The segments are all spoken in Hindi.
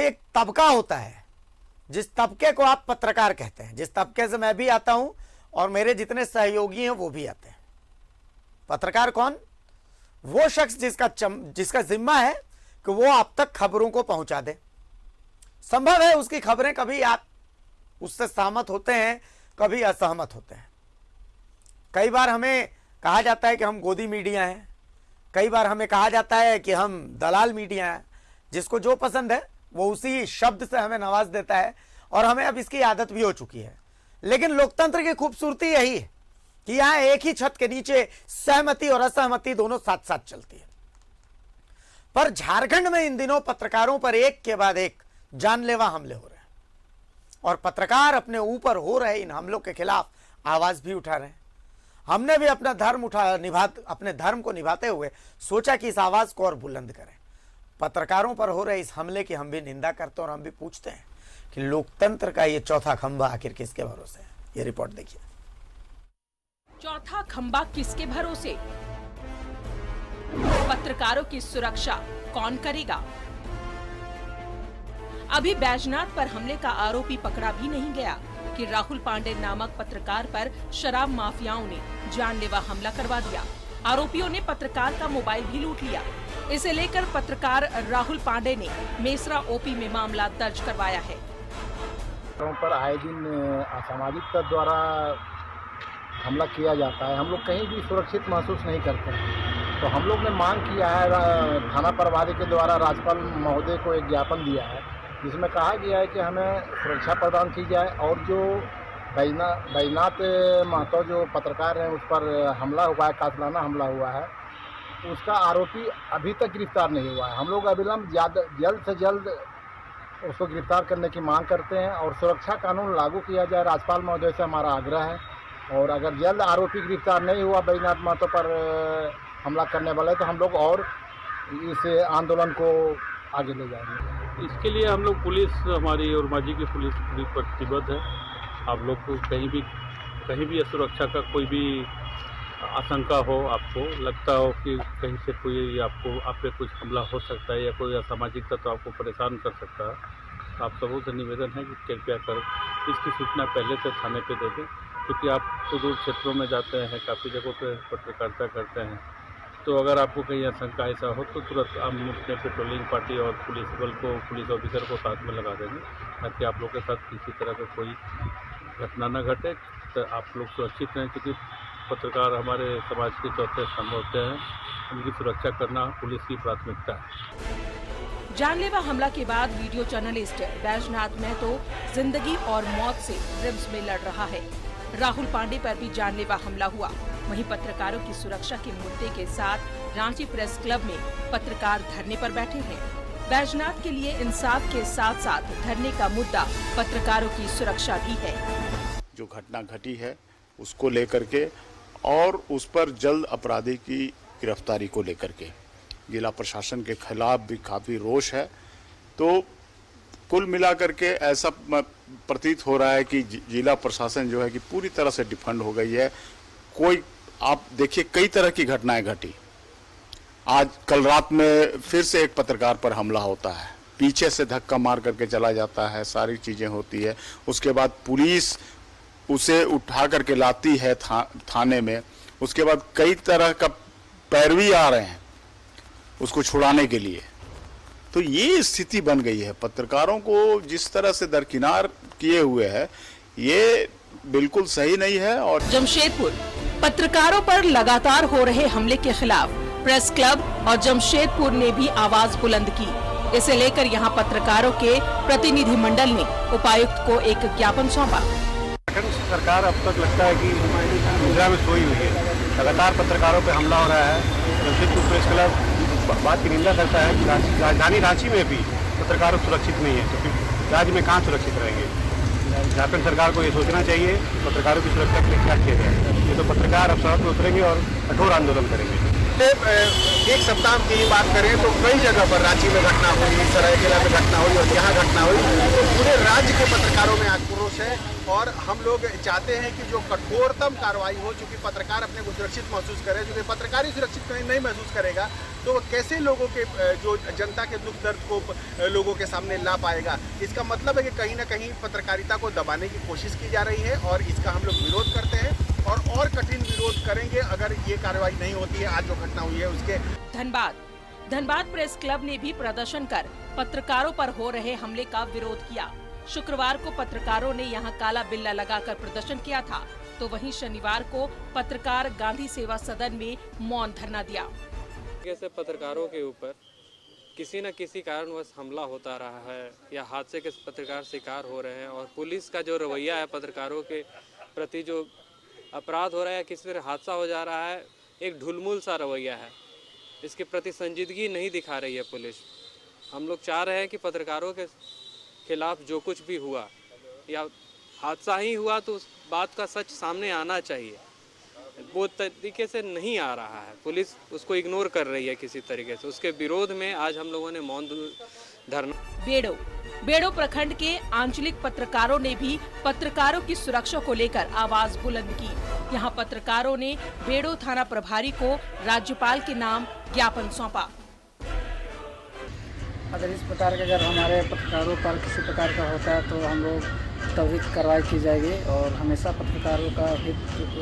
भाई एक तबका होता है, जिस तबके को आप पत्रकार कहते हैं, जिस तबके से मैं भी आता हूं और मेरे जितने सहयोगी हैं वो भी आते हैं। पत्रकार कौन? वो शख्स जिसका जिम्मा है कि वो आप तक खबरों को पहुंचा दे। संभव है उसकी खबरें कभी आप उससे सहमत होते हैं, कभी असहमत होते हैं। कई बार हमें कहा जाता है कि हम गोदी मीडिया हैं, कई बार हमें कहा जाता है कि हम दलाल मीडिया हैं। जिसको जो पसंद है वो उसी शब्द से हमें नवाज देता है और हमें अब इसकी आदत भी हो चुकी है। लेकिन लोकतंत्र की खूबसूरती यही है कि यहां एक ही छत के नीचे सहमति और असहमति दोनों साथ साथ चलती है। पर झारखंड में इन दिनों पत्रकारों पर एक के बाद एक जानलेवा हमले हो रहे हैं और पत्रकार अपने ऊपर हो रहे इन हमलों के खिलाफ आवाज भी उठा रहे हैं। हमने भी अपना अपने धर्म को निभाते हुए सोचा कि इस आवाज को और बुलंद करें। पत्रकारों पर हो रहे इस हमले की हम भी निंदा करते हैं और हम भी पूछते हैं कि लोकतंत्र का ये चौथा खंभा आखिर किसके भरोसे है। ये रिपोर्ट देखिए। चौथा खंभा किसके भरोसे? पत्रकारों की सुरक्षा कौन करेगा? अभी बैजनाथ पर हमले का आरोपी पकड़ा भी नहीं गया कि राहुल पांडे नामक पत्रकार पर शराब माफियाओं ने जानलेवा हमला करवा दिया। आरोपियों ने पत्रकार का मोबाइल भी लूट लिया। इसे लेकर पत्रकार राहुल पांडे ने मेसरा ओपी में मामला दर्ज करवाया है। पर आए दिन असामाजिक द्वारा हमला किया जाता है। हम लोग कहीं भी सुरक्षित महसूस नहीं करते हैं। तो हम लोग ने मांग किया है, थाना प्रभारी के द्वारा राज्यपाल महोदय को एक ज्ञापन दिया है जिसमें कहा गया है कि हमें सुरक्षा प्रदान की जाए और जो बैजनाथ महतो जो पत्रकार हैं उस पर हमला हुआ है, कातिलाना हमला हुआ है, उसका आरोपी अभी तक गिरफ्तार नहीं हुआ है। हम लोग अविलंब जल्द से जल्द उसको गिरफ्तार करने की मांग करते हैं और सुरक्षा कानून लागू किया जाए। राज्यपाल महोदय से हमारा आग्रह है और अगर जल्द आरोपी गिरफ्तार नहीं हुआ बैजनाथ महतो पर हमला करने वाले तो हम लोग और इस आंदोलन को आगे ले जाएंगे। इसके लिए हम लोग पुलिस, हमारी और मांझी की पुलिस पूरी प्रतिबद्ध है। आप लोग को कहीं भी सुरक्षा का कोई भी आशंका हो, आपको लगता हो कि कहीं से कोई आप पे कुछ हमला हो सकता है या कोई असामाजिक तत्व आपको परेशान कर सकता है, तो आप सबों से निवेदन है कि कृपया कर इसकी सूचना पहले से थाने पे दे दें। क्योंकि आप सुदूर क्षेत्रों में जाते हैं, काफ़ी जगहों पे पत्रकारिता करते हैं, तो अगर आपको कहीं आशंका ऐसा हो तो तुरंत हम अपने पेट्रोलिंग पार्टी और पुलिस बल को, पुलिस ऑफिसर को साथ में लगा देंगे ताकि आप लोग के साथ किसी तरह का कोई घटना न घटे, तो आप लोग सुरक्षित रहें। क्योंकि पत्रकार हमारे समाज के चौथे स्तंभ होते हैं, उनकी सुरक्षा करना पुलिस की प्राथमिकता है। जानलेवा हमला के बाद वीडियो जर्नलिस्ट बैजनाथ महतो जिंदगी और मौत से रिम्स में लड़ रहा है। राहुल पांडे पर भी जानलेवा हमला हुआ। वहीं पत्रकारों की सुरक्षा के मुद्दे के साथ रांची प्रेस क्लब में पत्रकार धरने पर बैठे हैं। बैजनाथ के लिए इंसाफ के साथ साथ धरने का मुद्दा पत्रकारों की सुरक्षा भी है। जो घटना घटी है उसको लेकर के और उस पर जल्द अपराधी की गिरफ्तारी को लेकर के जिला प्रशासन के खिलाफ भी काफ़ी रोष है। तो कुल मिलाकर के ऐसा प्रतीत हो रहा है कि जिला प्रशासन जो है कि पूरी तरह से डिफंड हो गई है। कोई आप देखिए कई तरह की घटनाएं घटी। आज कल रात में फिर से एक पत्रकार पर हमला होता है, पीछे से धक्का मार करके चला जाता है, सारी चीज़ें होती है। उसके बाद पुलिस उसे उठा करके लाती है थाने में। उसके बाद कई तरह का पैरवी आ रहे हैं उसको छुड़ाने के लिए। तो ये स्थिति बन गई है। पत्रकारों को जिस तरह से दरकिनार किए हुए है ये बिल्कुल सही नहीं है। और जमशेदपुर पत्रकारों पर लगातार हो रहे हमले के खिलाफ प्रेस क्लब और जमशेदपुर ने भी आवाज बुलंद की। इसे लेकर यहां पत्रकारों के प्रतिनिधि मंडल ने उपायुक्त को एक ज्ञापन सौंपा। सरकार अब तक लगता है कि निद्रा में सोई हुई है। लगातार पत्रकारों पर हमला हो रहा है। जमशेदपुर प्रेस क्लब बात की निंदा करता है कि राजधानी रांची में भी पत्रकार सुरक्षित नहीं है, तो फिर राज्य में कहाँ सुरक्षित रहेंगे। झारखंड सरकार को ये सोचना चाहिए पत्रकारों की सुरक्षा के लिए क्या किया जाए। ये तो पत्रकार अब सड़क पर उतरेंगे और कठोर आंदोलन करेंगे। पिछले एक सप्ताह की ही बात करें तो कई जगह पर रांची में घटना हुई, सरायकेला में घटना हुई और यहाँ घटना हुई, तो पूरे राज्य के पत्रकारों में आक्रोश है और हम लोग चाहते हैं कि जो कठोरतम कार्रवाई हो, चूंकि पत्रकार अपने को सुरक्षित महसूस करे, क्योंकि पत्रकार ही सुरक्षित कहीं नहीं महसूस करेगा तो वो कैसे लोगों के जो जनता के दुख दर्द को लोगों के सामने ला पाएगा। इसका मतलब है कि कहीं ना कहीं पत्रकारिता को दबाने की कोशिश की जा रही है और इसका हम लोग विरोध करते हैं और कठिन विरोध करेंगे अगर ये कार्रवाई नहीं होती है। आज जो घटना हुई है उसके धनबाद प्रेस क्लब ने भी प्रदर्शन कर पत्रकारों पर हो रहे हमले का विरोध किया। शुक्रवार को पत्रकारों ने यहां काला बिल्ला लगाकर प्रदर्शन किया था, तो वहीं शनिवार को पत्रकार गांधी सेवा सदन में मौन धरना दिया। जैसे पत्रकारों के ऊपर किसी न किसी कारणवश हमला होता रहा है या हादसे के पत्रकार शिकार हो रहे हैं और पुलिस का जो रवैया है पत्रकारों के प्रति, जो अपराध हो रहा है, किसी तरह हादसा हो जा रहा है, एक ढुलमुल सा रवैया है। इसके प्रति संजीदगी नहीं दिखा रही है पुलिस। हम लोग चाह रहे हैं कि पत्रकारों के खिलाफ जो कुछ भी हुआ या हादसा ही हुआ तो उस बात का सच सामने आना चाहिए। वो तरीके से नहीं आ रहा है, पुलिस उसको इग्नोर कर रही है किसी तरीके से। उसके विरोध में आज हम लोगों ने मौन धरना। बेड़ो प्रखंड के आंचलिक पत्रकारों ने भी पत्रकारों की सुरक्षा को लेकर आवाज बुलंद की। यहां पत्रकारों ने बेड़ो थाना प्रभारी को राज्यपाल के नाम ज्ञापन सौंपा। अगर इस प्रकार के अगर हमारे पत्रकारों पर किसी प्रकार का होता है तो हम लोग त्वरित कार्रवाई की जाएगी और हमेशा पत्रकारों का हित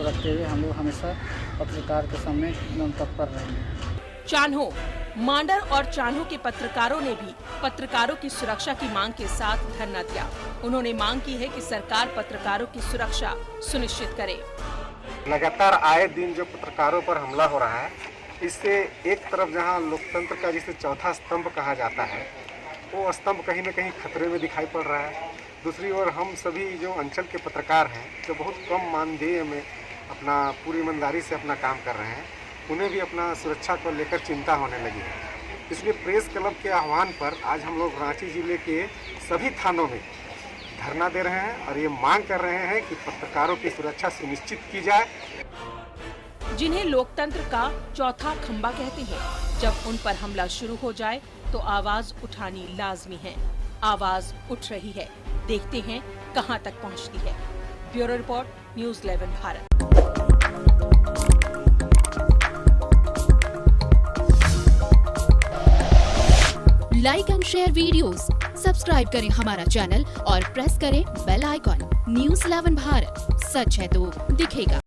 रखते हुए हम लोग हमेशा पत्रकार के सामने एकदम तत्पर रहेंगे। चान्हो, मांडर और चान्हो के पत्रकारों ने भी पत्रकारों की सुरक्षा की मांग के साथ धरना दिया। उन्होंने मांग की है कि सरकार पत्रकारों की सुरक्षा सुनिश्चित करे। लगातार आए दिन जो पत्रकारों पर हमला हो रहा है, इससे एक तरफ जहां लोकतंत्र का जिसे चौथा स्तंभ कहा जाता है, वो स्तंभ कहीं न कहीं खतरे में दिखाई पड़ रहा है। दूसरी ओर हम सभी जो अंचल के पत्रकार हैं, जो बहुत कम मानदेय में अपना पूरी ईमानदारी से अपना काम कर रहे हैं, उन्हें भी अपना सुरक्षा को लेकर चिंता होने लगी है। इसलिए प्रेस क्लब के आह्वान पर आज हम लोग रांची जिले के सभी थानों में धरना दे रहे हैं और ये मांग कर रहे हैं कि पत्रकारों की सुरक्षा सुनिश्चित की जाए। जिन्हें लोकतंत्र का चौथा खंबा कहते हैं, जब उन पर हमला शुरू हो जाए तो आवाज उठानी लाजमी है। आवाज उठ रही है, देखते हैं कहां तक पहुंचती है। Bureau report, news 11 Bharat. Like and share videos, subscribe करें हमारा चैनल और प्रेस करें बेल आइकॉन। न्यूज़ 11 भारत, सच है तो दिखेगा।